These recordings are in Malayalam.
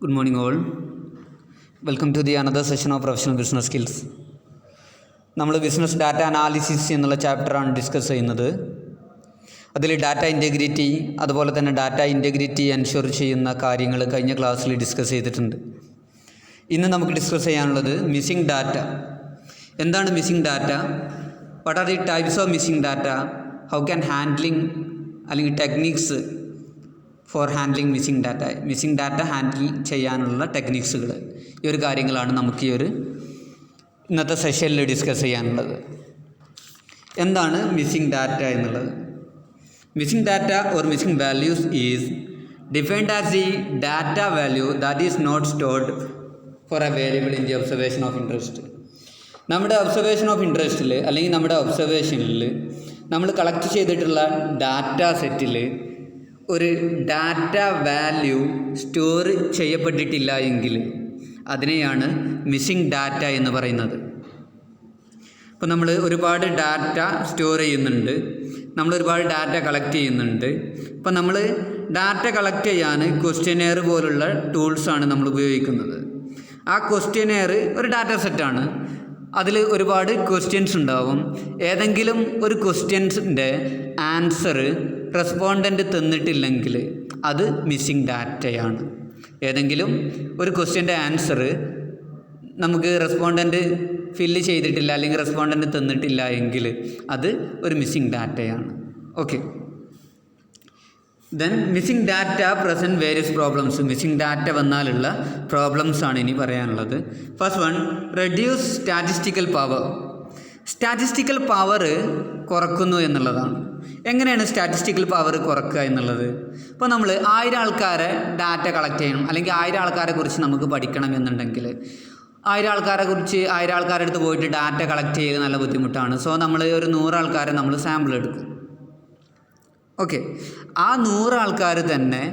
Good morning all. Welcome to the another session of professional business skills. നമ്മൾ ബിസിനസ് ഡാറ്റ അനാലിസിസ് എന്നുള്ള ചാപ്റ്ററാണ് ഡിസ്കസ് ചെയ്യുന്നത്. അതിൽ ഡാറ്റ ഇൻറ്റഗ്രിറ്റി അതുപോലെ തന്നെ ഡാറ്റ ഇൻറ്റഗ്രിറ്റി എൻഷുർ ചെയ്യുന്ന കാര്യങ്ങൾ കഴിഞ്ഞ ക്ലാസ്സിൽ ഡിസ്കസ് ചെയ്തിട്ടുണ്ട്. ഇന്ന് നമുക്ക് ഡിസ്കസ് ചെയ്യാനുള്ളത് മിസ്സിംഗ് ഡാറ്റ. എന്താണ് missing data? What are the types of missing data? How can handling അല്ലെങ്കിൽ techniques for handling missing data handle ചെയ്യാനുള്ള ടെക്നിക്സുകൾ. ഈ ഒരു കാര്യങ്ങളാണ് നമുക്ക് ഇന്നത്തെ സെഷനിൽ ഡിസ്കസ് ചെയ്യാനുള്ളത്. എന്താണ് മിസ്സിംഗ് ഡാറ്റ എന്നുള്ളത്? Missing data or missing values is defined as the data value that is not stored for a variable in the observation of interest. നമ്മുടെ ഒബ്സർവേഷൻ ഓഫ് ഇൻട്രസ്റ്റിൽ അല്ലെങ്കിൽ നമ്മുടെ ഒബ്സർവേഷനിൽ നമ്മൾ കളക്ട് ചെയ്തിട്ടുള്ള ഡാറ്റ സെറ്റിൽ ഒരു ഡാറ്റ വാല്യൂ സ്റ്റോർ ചെയ്യപ്പെട്ടിട്ടില്ല എങ്കിൽ അതിനെയാണ് മിസ്സിംഗ് ഡാറ്റ എന്ന് പറയുന്നത്. അപ്പോൾ നമ്മൾ ഒരുപാട് ഡാറ്റ സ്റ്റോർ ചെയ്യുന്നുണ്ട്, നമ്മൾ ഒരുപാട് ഡാറ്റ കളക്ട് ചെയ്യുന്നുണ്ട്. അപ്പോൾ നമ്മൾ ഡാറ്റ കളക്ട് ചെയ്യാൻ ക്വസ്റ്റ്യനെയർ പോലുള്ള ടൂൾസാണ് നമ്മൾ ഉപയോഗിക്കുന്നത്. ആ ക്വസ്റ്റ്യനെയർ ഒരു ഡാറ്റ സെറ്റാണ്. അതിൽ ഒരുപാട് ക്വസ്റ്റ്യൻസ് ഉണ്ടാവും. ഏതെങ്കിലും ഒരു ക്വസ്റ്റ്യൻസിൻ്റെ ആൻസർ റെസ്പോണ്ടൻ്റ് തന്നിട്ടില്ലെങ്കിൽ അത് മിസ്സിംഗ് ഡാറ്റയാണ്. ഏതെങ്കിലും ഒരു ക്വസ്റ്റ്യൻ്റെ ആൻസർ നമുക്ക് റെസ്പോണ്ടൻ്റ് ഫില്ല് ചെയ്തിട്ടില്ല അല്ലെങ്കിൽ റെസ്പോണ്ടൻ്റ് തന്നിട്ടില്ല എങ്കിൽ അത് ഒരു മിസ്സിംഗ് ഡാറ്റയാണ്. Okay, then missing data present various problems. Missing data വന്നാലുള്ള പ്രോബ്ലംസാണ് ഇനി പറയാനുള്ളത്. First one, reduce statistical power. Statistical power കുറക്കുന്നു എന്നുള്ളതാണ്. എങ്ങനെയാണ് സ്റ്റാറ്റിസ്റ്റിക്കൽ പവർ കുറക്കുക എന്നുള്ളത്? ഇപ്പോൾ നമ്മൾ 1000 ആൾക്കാരെ ഡാറ്റ കളക്ട് ചെയ്യണം അല്ലെങ്കിൽ 1000 ആൾക്കാരെ കുറിച്ച് നമുക്ക് പഠിക്കണം എന്നുണ്ടെങ്കിൽ 1000 ആൾക്കാരുടെ അടുത്ത് പോയിട്ട് ഡാറ്റ കളക്ട് ചെയ്ത് നല്ല ബുദ്ധിമുട്ടാണ്. സോ നമ്മൾ ഒരു 100 ആൾക്കാരെ നമ്മൾ സാമ്പിൾ എടുക്കും. ഓക്കെ, ആ 100 ആൾക്കാർ തന്നെ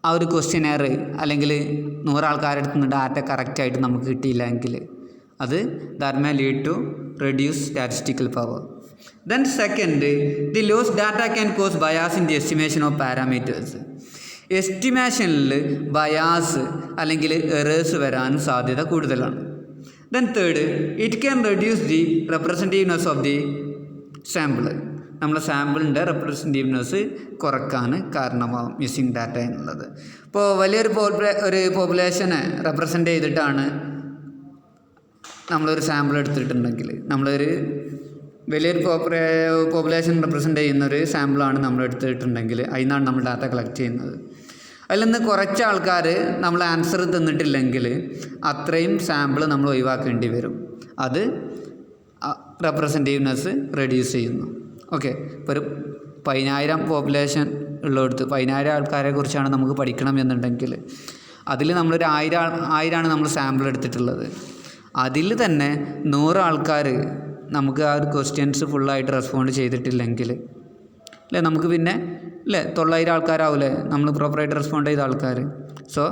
ആ ഒരു ക്വസ്റ്റ്യനെയർ അല്ലെങ്കിൽ 100 ആൾക്കാരുടെ അടുത്ത് നിന്ന് ഡാറ്റ കറക്റ്റായിട്ട് നമുക്ക് കിട്ടിയില്ല എങ്കിൽ അത് that may lead to reduce statistical power. Then second, the loss data can cause bias in the estimation of parameters. എസ്റ്റിമേഷനിൽ ബയാസ് അല്ലെങ്കിൽ എറേഴ്സ് വരാൻ സാധ്യത കൂടുതലാണ്. Then third, it can reduce the representativeness of the sample. നമ്മളെ സാമ്പിളിൻ്റെ റെപ്രസെൻറ്റേറ്റീവ്നെസ് കുറക്കാൻ കാരണമാകും മിസ്സിംഗ് ഡാറ്റ എന്നുള്ളത്. ഇപ്പോൾ വലിയൊരു പോപ്പുലേഷനെ റെപ്രസെൻ്റ് ചെയ്തിട്ടാണ് നമ്മളൊരു സാമ്പിൾ എടുത്തിട്ടുണ്ടെങ്കിൽ, നമ്മളൊരു വലിയൊരു പോപ്പുലേഷൻ റെപ്രസെൻ്റ് ചെയ്യുന്നൊരു സാമ്പിളാണ് നമ്മൾ എടുത്തിട്ടുണ്ടെങ്കിൽ അതിൽ നിന്നാണ് നമ്മൾ ഡാറ്റ കളക്ട് ചെയ്യുന്നത്. അതിൽ നിന്ന് കുറച്ച് ആൾക്കാർ നമ്മൾ ആൻസർ തന്നിട്ടില്ലെങ്കിൽ അത്രയും സാമ്പിൾ നമ്മൾ ഒഴിവാക്കേണ്ടി വരും. അത് റെപ്രസെൻറ്റേറ്റീവ്നെസ് റെഡ്യൂസ് ചെയ്യുന്നു. ഓക്കെ, ഇപ്പോൾ ഒരു 10,000 പോപ്പുലേഷൻ ഉള്ളിടത്ത് 10,000 ആൾക്കാരെ കുറിച്ചാണ് നമുക്ക് പഠിക്കണം എന്നുണ്ടെങ്കിൽ അതിൽ നമ്മളൊരു 1000 നമ്മൾ സാമ്പിൾ എടുത്തിട്ടുള്ളത്. അതിൽ തന്നെ 100 ആൾക്കാർ നമുക്ക് ആ ഒരു ക്വസ്റ്റ്യൻസ് ഫുള്ളായിട്ട് റെസ്പോണ്ട് ചെയ്തിട്ടില്ലെങ്കിൽ അല്ലേ നമുക്ക് പിന്നെ 900 ആൾക്കാരാവില്ലേ നമ്മൾ പ്രോപ്പറായിട്ട് റെസ്പോണ്ട് ചെയ്ത ആൾക്കാർ. സോ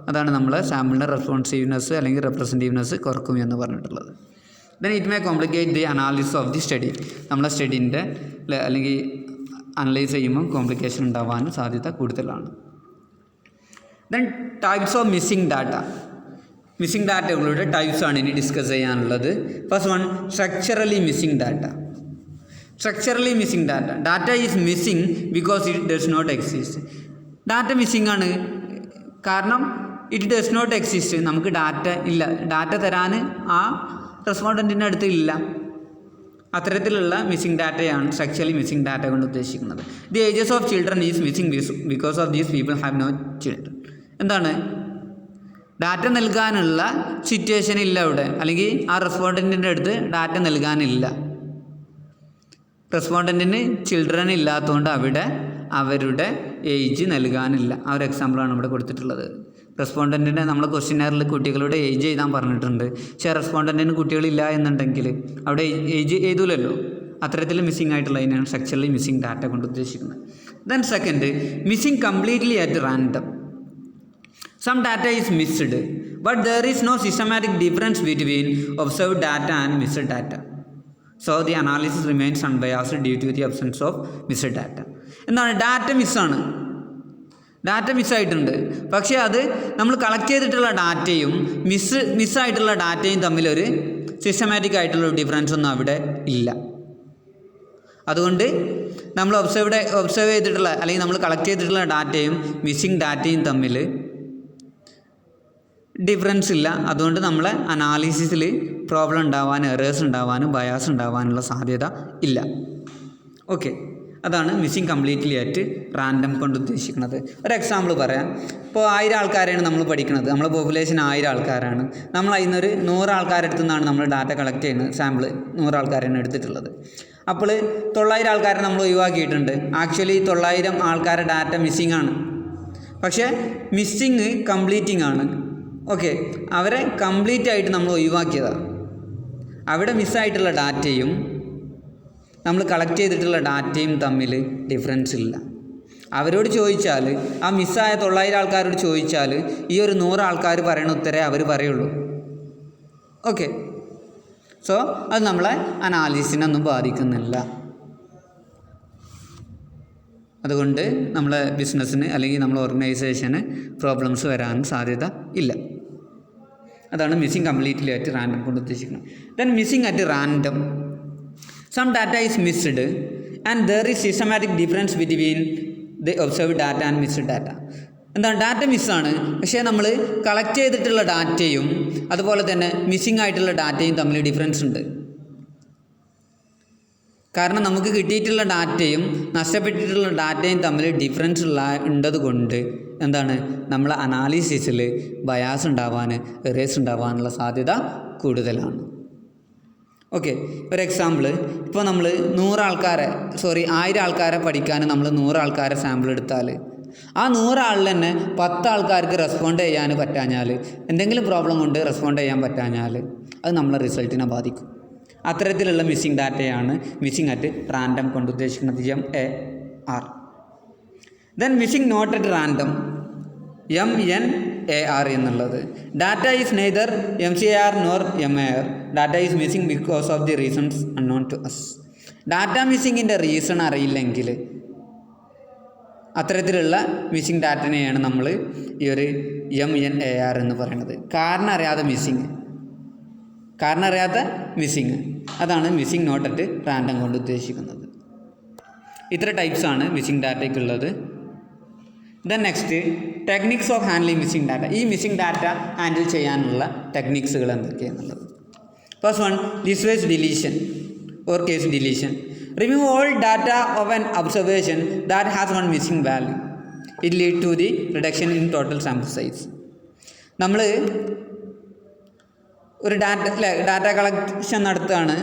അതാണ് നമ്മൾ സാമ്പിളിൻ്റെ റെസ്പോൺസീവ്നെസ് അല്ലെങ്കിൽ റെപ്രസെൻറ്റേറ്റീവ്നെസ് കുറക്കും എന്ന് പറഞ്ഞിട്ടുള്ളത്. Then it may complicate the analysis of the study. നമ്മളെ സ്റ്റഡീൻ്റെ അല്ലെങ്കിൽ അനലൈസ് ചെയ്യുമ്പോൾ കോംപ്ലിക്കേഷൻ ഉണ്ടാവാനും സാധ്യത കൂടുതലാണ്. Then types of missing data. Missing ഡാറ്റകളുടെ ടൈപ്സാണ് ഇനി ഡിസ്കസ് ചെയ്യാനുള്ളത്. First one, structurally missing data. Structurally missing data. Data is missing because it does not exist. Data missing ആണ് കാരണം ഇറ്റ് ഡസ് നോട്ട് എക്സിസ്റ്റ്. നമുക്ക് ഡാറ്റ ഇല്ല, ഡാറ്റ തരാൻ ആ റെസ്പോണ്ടൻറ്റിൻ്റെ അടുത്ത് ഇല്ല. അത്തരത്തിലുള്ള മിസ്സിംഗ് ഡാറ്റയാണ് സ്ട്രക്ചറലി മിസ്സിംഗ് ഡാറ്റ കൊണ്ട് ഉദ്ദേശിക്കുന്നത്. The ages of children is missing because of these people have no children. എന്താണ്? ഡാറ്റ നൽകാനുള്ള സിറ്റുവേഷൻ ഇല്ല അവിടെ, അല്ലെങ്കിൽ ആ റെസ്പോണ്ടൻറ്റിൻ്റെ അടുത്ത് ഡാറ്റ നൽകാനില്ല. റെസ്പോണ്ടൻറ്റിന് ചിൽഡ്രൻ ഇല്ലാത്തതുകൊണ്ട് അവിടെ അവരുടെ ഏജ് നൽകാനില്ല. ആ ഒരു എക്സാമ്പിളാണ് ഇവിടെ കൊടുത്തിട്ടുള്ളത്. റെസ്പോണ്ടൻറ്റിൻ്റെ നമ്മളെ ക്വസ്റ്റ്യനെയറിൽ കുട്ടികളുടെ ഏജ് എഴുതാൻ പറഞ്ഞിട്ടുണ്ട്. പക്ഷേ റെസ്പോണ്ടൻറ്റിന് കുട്ടികളില്ല എന്നുണ്ടെങ്കിൽ അവിടെ ഏജ് എഴുതൂലല്ലോ. അത്തരത്തിൽ മിസ്സിംഗ് ആയിട്ടുള്ളതിനാണ് സ്ട്രക്ചറലി മിസ്സിംഗ് ഡാറ്റ കൊണ്ട് ഉദ്ദേശിക്കുന്നത്. Then second, missing completely at random. Some data is missed, but there is no systematic difference between observed data and missed data. So the analysis remains unbiased due to the absence of missed data. എന്താണ്? ഡാറ്റ മിസ്സാണ്. ഡാറ്റ മിസ്സായിട്ടുണ്ട്. പക്ഷേ അത് നമ്മൾ കളക്ട് ചെയ്തിട്ടുള്ള ഡാറ്റയും മിസ്സായിട്ടുള്ള ഡാറ്റയും തമ്മിലൊരു സിസ്റ്റമാറ്റിക് ആയിട്ടുള്ള ഡിഫറൻസ് ഒന്നും അവിടെ ഇല്ല. അതുകൊണ്ട് നമ്മൾ ഒബ്സർവ് ചെയ്തിട്ടുള്ള അല്ലെങ്കിൽ നമ്മൾ കളക്ട് ചെയ്തിട്ടുള്ള ഡാറ്റയും മിസ്സിങ് ഡാറ്റയും തമ്മിൽ ഡിഫറൻസ് ഇല്ല. അതുകൊണ്ട് നമ്മളെ അനാലിസിസിൽ പ്രോബ്ലം ഉണ്ടാവാനും എറേഴ്സ് ഉണ്ടാവാനും ബയാസ് ഉണ്ടാവാനുള്ള സാധ്യത ഇല്ല. ഓക്കെ, അതാണ് മിസ്സിങ് കംപ്ലീറ്റ്ലി അറ്റ് റാൻഡം കൊണ്ട് ഉദ്ദേശിക്കുന്നത്. ഒരു എക്സാമ്പിൾ പറയാം. ഇപ്പോൾ 1000 ആൾക്കാരെയാണ് നമ്മൾ പഠിക്കുന്നത്. നമ്മളെ പോപ്പുലേഷൻ 1000 ആൾക്കാരാണ്. നമ്മൾ അതിൽ നിന്നൊരു 100 ആൾക്കാരുടെ അടുത്തു നിന്നാണ് നമ്മൾ ഡാറ്റ കളക്ട് ചെയ്യുന്നത്. സാമ്പിൾ 100 ആൾക്കാരാണ് എടുത്തിട്ടുള്ളത്. അപ്പോൾ 900 ആൾക്കാരെ നമ്മൾ ഒഴിവാക്കിയിട്ടുണ്ട്. ആക്ച്വലി 900 ആൾക്കാരുടെ ഡാറ്റ മിസ്സിങ് ആണ്. പക്ഷേ മിസ്സിങ് കംപ്ലീറ്റിംഗ് ആണ്. ഓക്കെ, അവരെ കംപ്ലീറ്റ് ആയിട്ട് നമ്മൾ ഒഴിവാക്കിയതാണ്. അവിടെ മിസ്സായിട്ടുള്ള ഡാറ്റയും നമ്മൾ കളക്ട് ചെയ്തിട്ടുള്ള ഡാറ്റയും തമ്മിൽ ഡിഫറൻസ് ഇല്ല. അവരോട് ചോദിച്ചാൽ, ആ മിസ്സായ 900 ആൾക്കാരോട് ചോദിച്ചാൽ ഈ ഒരു 100 ആൾക്കാർ പറയുന്ന ഉത്തരേ അവർ പറയുള്ളൂ. ഓക്കെ, സോ അത് നമ്മളെ അനാലിസിനൊന്നും ബാധിക്കുന്നില്ല. അതുകൊണ്ട് നമ്മളെ ബിസിനസ്സിന് അല്ലെങ്കിൽ നമ്മളെ ഓർഗനൈസേഷന് പ്രോബ്ലംസ് വരാൻ സാധ്യത ഇല്ല. അതാണ് മിസ്സിങ് കംപ്ലീറ്റ്ലി അറ്റ് റാൻഡം കൊണ്ട് ഉദ്ദേശിക്കുന്നത്. Then missing at random. Some data is missed and there is systematic difference between the observed data and missed data. എന്താണ്, ഡാറ്റ മിസ്സാണ്. പക്ഷേ നമ്മൾ കളക്ട് ചെയ്തിട്ടുള്ള ഡാറ്റയും അതുപോലെ തന്നെ മിസ്സിങ് ആയിട്ടുള്ള ഡാറ്റയും തമ്മിൽ ഡിഫറൻസ് ഉണ്ട്. കാരണം നമുക്ക് കിട്ടിയിട്ടുള്ള ഡാറ്റയും നഷ്ടപ്പെട്ടിട്ടുള്ള ഡാറ്റയും തമ്മിൽ ഡിഫറൻസ് ഉള്ളത് കൊണ്ട് എന്താണ്, നമ്മളെ അനാലിസിസിൽ ബയാസ് ഉണ്ടാവാൻ എറേഴ്സ് ഉണ്ടാവാനുള്ള സാധ്യത കൂടുതലാണ്. ഓക്കെ, ഒരു എക്സാമ്പിൾ. ഇപ്പോൾ നമ്മൾ 1000 ആൾക്കാരെ പഠിക്കാൻ നമ്മൾ 100 ആൾക്കാരെ സാമ്പിൾ എടുത്താൽ ആ 100 ആളിൽ തന്നെ 10 ആൾക്കാർക്ക് റെസ്പോണ്ട് ചെയ്യാൻ പറ്റാഞ്ഞാൽ, എന്തെങ്കിലും പ്രോബ്ലം കൊണ്ട് റെസ്പോണ്ട് ചെയ്യാൻ പറ്റാഞ്ഞാൽ അത് നമ്മളെ റിസൾട്ടിനെ ബാധിക്കും. അത്തരത്തിലുള്ള മിസ്സിങ് ഡാറ്റയാണ് മിസ്സിങ് അറ്റ് റാൻഡം കൊണ്ട് ഉദ്ദേശിക്കുന്നത്, MAR. Then missing not at random, MNAR എന്നുള്ളത്. Data is neither MCAR nor MAR. Data is missing because of the reasons unknown to us. Data മിസ്സിങ്ങിൻ്റെ റീസൺ അറിയില്ലെങ്കിൽ അത്തരത്തിലുള്ള മിസ്സിങ് ഡാറ്റനെയാണ് നമ്മൾ ഈ ഒരു MNAR എന്ന് പറയുന്നത്. കാരണം അറിയാത്ത മിസ്സിങ്, അതാണ് മിസ്സിങ് നോട്ട് അറ്റ് റാൻഡം കൊണ്ട് ഉദ്ദേശിക്കുന്നത്. ഇത്ര ടൈപ്സാണ് മിസ്സിങ് ഡാറ്റയ്ക്കുള്ളത്. Then next, techniques of handling missing data. ഈ മിസ്സിങ് ഡാറ്റ ഹാൻഡിൽ ചെയ്യാനുള്ള ടെക്നിക്സുകൾ എന്തൊക്കെയാണെന്നുള്ളത്. First one, list deletion or case deletion. Remove all data of an observation that has one missing value. It lead to the reduction in total sample size. നമ്മൾ ഒരു ഡാറ്റ കളക്ഷൻ നടത്തുകയാണ്.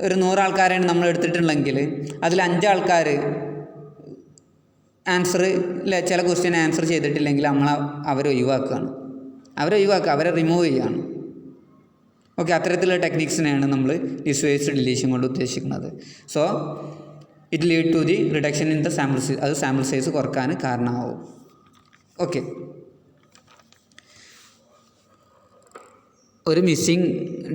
ഒരു 100 ആൾക്കാരാണ് നമ്മൾ എടുത്തിട്ടുണ്ടെങ്കിൽ അതിൽ 5 ആൾക്കാർ ചില ക്വസ്റ്റ്യൻ ആൻസർ ചെയ്തിട്ടില്ലെങ്കിൽ അവരെ റിമൂവ് ചെയ്യുകയാണ്. ഓക്കെ, അത്തരത്തിലുള്ള ടെക്നിക്സിനെയാണ് നമ്മൾ ലിസ്റ്റ് ഡിലീഷൻ കൊണ്ട് ഉദ്ദേശിക്കുന്നത്. So it lead to the reduction in the sample size. അത് സാമ്പിൾ സൈസ് കുറക്കാൻ കാരണമാവും. ഓക്കെ, ഒരു മിസ്സിങ്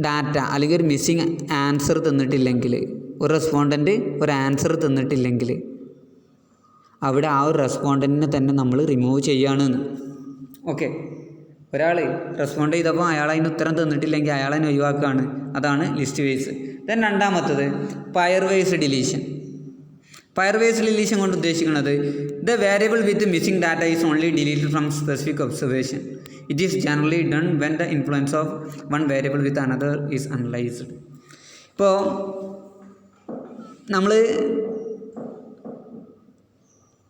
ഡാറ്റ അല്ലെങ്കിൽ ഒരു മിസ്സിങ് ആൻസർ തന്നിട്ടില്ലെങ്കിൽ, ഒരു റെസ്പോണ്ടൻറ്റ് ഒരു ആൻസർ തന്നിട്ടില്ലെങ്കിൽ അവിടെ ആ ഒരു റെസ്പോണ്ടൻറ്റിനെ തന്നെ നമ്മൾ റിമൂവ് ചെയ്യുകയാണെന്ന്. ഓക്കെ, ഒരാൾ റെസ്പോണ്ട് ചെയ്തപ്പോൾ അയാൾ അതിന് ഉത്തരം തന്നിട്ടില്ലെങ്കിൽ അയാളെ ഒഴിവാക്കുകയാണ്. അതാണ് ലിസ്റ്റ് വൈസ്. ദെൻ രണ്ടാമത്തത് പയർ വൈസ് ഡിലീഷൻ. പയർ വൈസ് ഡിലീഷൻ കൊണ്ട് ഉദ്ദേശിക്കുന്നത് the variable with missing data is only deleted from specific observation. It is generally done when the influence of one variable with another is analysed. ഇപ്പോൾ നമ്മൾ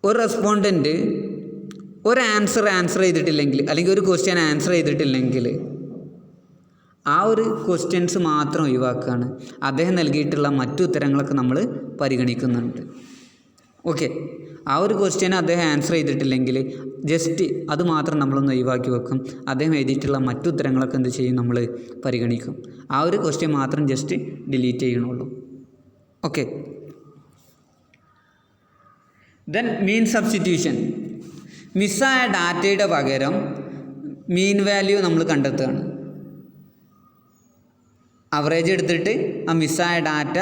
ഒരു റെസ്പോണ്ടൻറ്റ് ഒരു ആൻസർ ചെയ്തിട്ടില്ലെങ്കിൽ അല്ലെങ്കിൽ ഒരു ക്വസ്റ്റ്യൻ ആൻസർ ചെയ്തിട്ടില്ലെങ്കിൽ ആ ഒരു ക്വസ്റ്റ്യൻസ് മാത്രം ഒഴിവാക്കുകയാണ്. അദ്ദേഹം നൽകിയിട്ടുള്ള മറ്റു ഉത്തരങ്ങളൊക്കെ നമ്മൾ പരിഗണിക്കുന്നുണ്ട്. ഓക്കെ, ആ ഒരു ക്വസ്റ്റ്യൻ അദ്ദേഹം ആൻസർ ചെയ്തിട്ടില്ലെങ്കിൽ ജസ്റ്റ് അത് മാത്രം നമ്മളൊന്ന് ഒഴിവാക്കി വെക്കും. അദ്ദേഹം എഴുതിയിട്ടുള്ള മറ്റു ഉത്തരങ്ങളൊക്കെ എന്ത് ചെയ്യും, നമ്മൾ പരിഗണിക്കും. ആ ഒരു ക്വസ്റ്റ്യൻ മാത്രം ജസ്റ്റ് ഡിലീറ്റ് ചെയ്യണുള്ളൂ. ഓക്കെ, ദെൻ മീൻ സബ്സ്റ്റിറ്റ്യൂഷൻ. മിസ്സായ ഡാറ്റയുടെ പകരം മീൻ വാല്യൂ നമ്മൾ കണ്ടെത്തുകയാണ്. അവറേജ് എടുത്തിട്ട് ആ മിസ്സായ ഡാറ്റ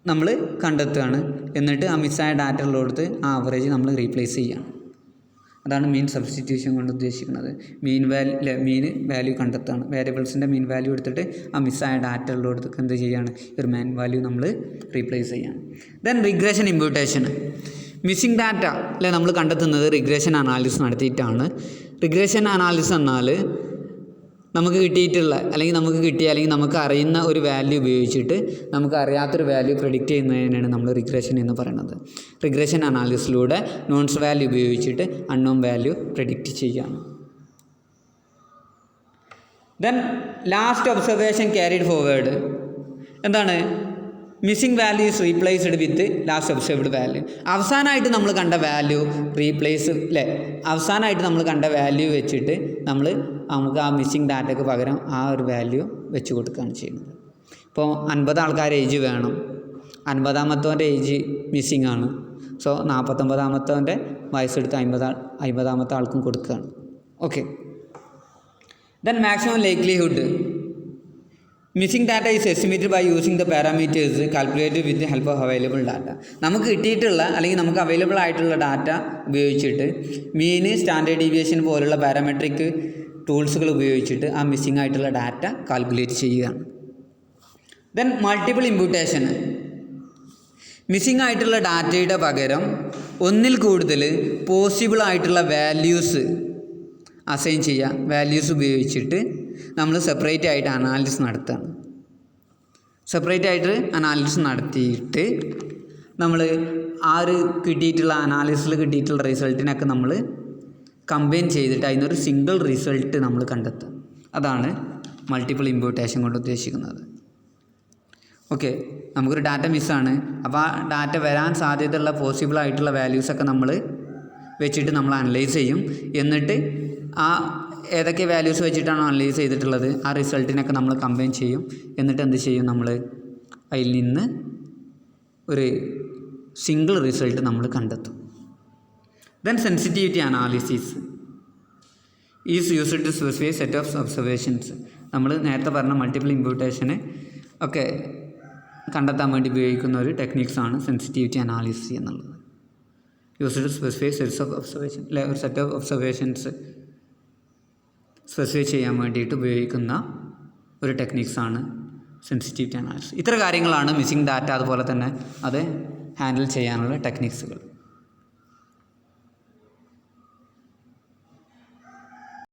നമ്മൾ കണ്ടെത്തുകയാണ്. എന്നിട്ട് ആ മിസ്സായ ഡാറ്റ ഉള്ളിടത്ത് ആ അവറേജ് നമ്മൾ റീപ്ലേസ് ചെയ്യുകയാണ്. അതാണ് മീൻ സബ്സ്റ്റിറ്റ്യൂഷൻ കൊണ്ട് ഉദ്ദേശിക്കുന്നത്. Mean value കണ്ടെത്താണ്. വേരിയബിൾസിൻ്റെ മീൻ വാല്യൂ എടുത്തിട്ട് ആ മിസ്സായ ഡാറ്റകളിലോടത്തൊക്കെ എന്ത് ചെയ്യുകയാണ്, ഒരു മീൻ വാല്യൂ നമ്മൾ റീപ്ലേസ് ചെയ്യുകയാണ്. Then regression imputation. Missing data അല്ലെ നമ്മൾ കണ്ടെത്തുന്നത് റിഗ്രഷൻ അനാലിസിസ് നടത്തിയിട്ടാണ്. റിഗ്രഷൻ അനാലിസിസ് എന്നാൽ നമുക്ക് കിട്ടിയിട്ടുള്ള അല്ലെങ്കിൽ നമുക്ക് അറിയുന്ന ഒരു വാല്യൂ ഉപയോഗിച്ചിട്ട് നമുക്ക് അറിയാത്തൊരു വാല്യൂ പ്രെഡിക്റ്റ് ചെയ്യുന്നതിനാണ് നമ്മൾ റിഗ്രഷൻ എന്ന് പറയുന്നത്. റിഗ്രഷൻ അനാലിസിസിലൂടെ നോൺസ് വാല്യൂ ഉപയോഗിച്ചിട്ട് അൺനോൺ വാല്യൂ പ്രെഡിക്റ്റ് ചെയ്യുകയാണ്. Then last observation carried forward. എന്താണ്? Missing value is replaced with last observed value. അവസാനമായിട്ട് നമ്മൾ കണ്ട വാല്യൂ അവസാനമായിട്ട് നമ്മൾ കണ്ട വാല്യൂ വെച്ചിട്ട് നമുക്ക് ആ മിസ്സിംഗ് ഡാറ്റയ്ക്ക് പകരം ആ ഒരു വാല്യൂ വെച്ച് കൊടുക്കുകയാണ് ചെയ്യുന്നത്. ഇപ്പോൾ 50 ആൾക്കാർ ഏജ് വേണം, 50-ാമത്തവൻ്റെ ഏജ് മിസ്സിംഗ് ആണ്. സോ 49-ാമത്തവൻ്റെ വയസ്സെടുത്ത് 50-ാമത്തെ ആൾക്കും കൊടുക്കുകയാണ്. Okay. Then maximum likelihood. Missing data is estimated by using the parameters calculated with the help of available data. നമുക്ക് കിട്ടിയിട്ടുള്ള അല്ലെങ്കിൽ നമുക്ക് അവൈലബിൾ ആയിട്ടുള്ള ഡാറ്റ ഉപയോഗിച്ചിട്ട് മീൻ, സ്റ്റാൻഡേർഡ് ഡീവിയേഷൻ പോലുള്ള പാരാമെട്രിക് ടൂൾസുകൾ ഉപയോഗിച്ചിട്ട് ആ മിസ്സിംഗ് ആയിട്ടുള്ള ഡാറ്റ കാൽക്കുലേറ്റ് ചെയ്യുകയാണ്. Then multiple imputation. മിസ്സിംഗ് ആയിട്ടുള്ള ഡാറ്റയുടെ പകരം ഒന്നിൽ കൂടുതൽ പോസിബിൾ ആയിട്ടുള്ള വാല്യൂസ് അസൈൻ ചെയ്യുക. വാല്യൂസ് ഉപയോഗിച്ചിട്ട് നമ്മൾ സെപ്പറേറ്റ് ആയിട്ട് അനാലിസിസ് നടത്തുകയാണ്. സെപ്പറേറ്റ് ആയിട്ട് അനാലിസിസ് നടത്തിയിട്ട് നമ്മൾ ആ ഒരു അനാലിസിസിൽ കിട്ടിയിട്ടുള്ള റിസൾട്ടിനൊക്കെ നമ്മൾ കമ്പൈൻ ചെയ്തിട്ട് അതിനൊരു സിംഗിൾ റിസൾട്ട് നമ്മൾ കണ്ടെത്തും. അതാണ് മൾട്ടിപ്പിൾ ഇമ്പ്യൂട്ടേഷൻ കൊണ്ട് ഉദ്ദേശിക്കുന്നത്. ഓക്കെ. നമുക്കൊരു ഡാറ്റ മിസ്സാണ്. അപ്പോൾ ആ ഡാറ്റ വരാൻ സാധ്യതയുള്ള പോസിബിൾ ആയിട്ടുള്ള വാല്യൂസൊക്കെ നമ്മൾ വെച്ചിട്ട് നമ്മൾ അനലൈസ് ചെയ്യും. എന്നിട്ട് ആ ഏതൊക്കെ വാല്യൂസ് വെച്ചിട്ടാണോ അനലൈസ് ചെയ്തിട്ടുള്ളത് ആ റിസൾട്ടിനൊക്കെ നമ്മൾ കമ്പൈൻ ചെയ്യും. എന്നിട്ട് എന്ത് ചെയ്യും, നമ്മൾ അതിൽ നിന്ന് ഒരു സിംഗിൾ റിസൾട്ട് നമ്മൾ കണ്ടെത്തും. Then sensitivity analysis is used to specify set of observations. നമ്മൾ നേരത്തെ പറഞ്ഞ മൾട്ടിപ്പിൾ ഇമ്പ്യൂട്ടേഷന് ഒക്കെ കണ്ടെത്താൻ വേണ്ടി ഉപയോഗിക്കുന്ന ഒരു ടെക്നിക്സാണ് സെൻസിറ്റിവിറ്റി അനാലിസിസ് എന്നുള്ളത്. Used to specify sets of observation ഒരു സെറ്റ് ഓഫ് ഒബ്സർവേഷൻസ് സ്പെസിഫൈ ചെയ്യാൻ വേണ്ടിയിട്ട് ഉപയോഗിക്കുന്ന ഒരു ടെക്നിക്സാണ് സെൻസിറ്റിവിറ്റി അനാലിസിസ്. ഇത്ര കാര്യങ്ങളാണ് മിസ്സിംഗ് ഡാറ്റ അതുപോലെ തന്നെ അത് ഹാൻഡിൽ ചെയ്യാനുള്ള ടെക്നിക്സുകൾ.